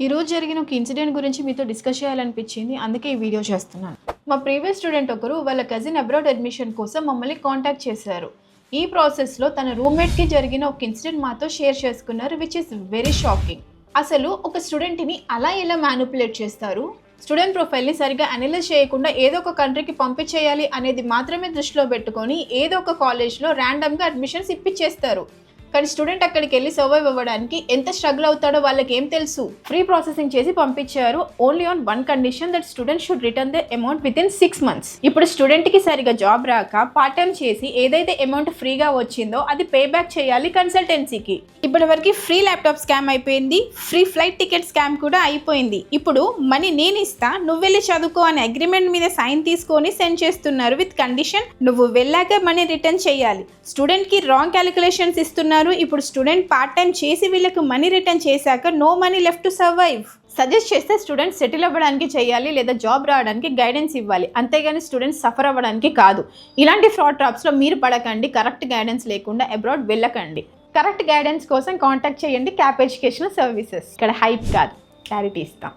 ఈ రోజు జరిగిన ఒక ఇన్సిడెంట్ గురించి మీతో డిస్కస్ చేయాలనిపించింది, అందుకే ఈ వీడియో చేస్తున్నాను. మా ప్రీవియస్ స్టూడెంట్ ఒకరు వాళ్ళ కజిన్ అబ్రాడ్ అడ్మిషన్ కోసం మమ్మల్ని కాంటాక్ట్ చేశారు. ఈ ప్రాసెస్లో తన రూమ్మేట్కి జరిగిన ఒక ఇన్సిడెంట్ మాతో షేర్ చేసుకున్నారు, విచ్ ఇస్ వెరీ షాకింగ్. అసలు ఒక స్టూడెంట్ని అలా ఎలా మ్యానిపులేట్ చేస్తారు? స్టూడెంట్ ప్రొఫైల్ని సరిగ్గా అనలైజ్ చేయకుండా ఏదో ఒక కంట్రీకి పంపించేయాలి అనేది మాత్రమే దృష్టిలో పెట్టుకొని ఏదో ఒక కాలేజ్లో ర్యాండమ్గా అడ్మిషన్స్ ఇప్పించేస్తారు. కానీ స్టూడెంట్ అక్కడికి వెళ్ళి సర్వైవ్ అవ్వడానికి ఎంత స్ట్రగుల్ అవుతాడో వాళ్ళకి ఏం తెలుసు. ఫ్రీ ప్రాసెసింగ్ చేసి పంపించారు, only on one condition, that student should return the amount with in 6 months. ఇప్పుడు స్టూడెంట్కి సరిగా జాబ్ రాక పార్ట్ టైం చేసి ఏదైతే అమౌంట్ ఫ్రీగా వచ్చిందో అది పే బ్యాక్ చేయాలి కన్సల్టెన్సీకి. ఇప్పటి వరకు ఫ్రీ ల్యాప్టాప్ స్కామ్ అయిపోయింది, ఫ్రీ ఫ్లైట్ టికెట్ స్కామ్ కూడా అయిపోయింది. ఇప్పుడు మనీ నేను ఇస్తా, నువ్వు వెళ్ళి చదువుకో అనే అగ్రిమెంట్ మీద సైన్ తీసుకొని సెండ్ చేస్తున్నారు విత్ కండిషన్ నువ్వు వెళ్ళాక మనీ రిటర్న్ చేయాలి. స్టూడెంట్కి రాంగ్ క్యాలిక్యులేషన్స్ ఇస్తున్నారు. ఇప్పుడు స్టూడెంట్ పార్ట్ టైం చేసి వీళ్ళకి మనీ రిటర్న్ చేశాక no money left to survive. Suggest చేస్తే స్టూడెంట్ సెటిల్ అవ్వడానికి చేయాలి, లేదా జాబ్ రావడానికి గైడెన్స్ ఇవ్వాలి, అంతేగాని స్టూడెంట్ సఫర్ అవ్వడానికి కాదు. ఇలాంటి ఫ్రాడ్ ట్రాప్స్లో మీరు పడకండి, కరెక్ట్ గైడెన్స్ లేకుండా అబ్రాడ్ వెళ్ళకండి. కరెక్ట్ గైడెన్స్ కోసం కాంటాక్ట్ చేయండి క్యాప్ ఎడ్యుకేషనల్ సర్వీసెస్. ఇక్కడ హైప్ కాదు, క్లారిటీ ఇస్తాం.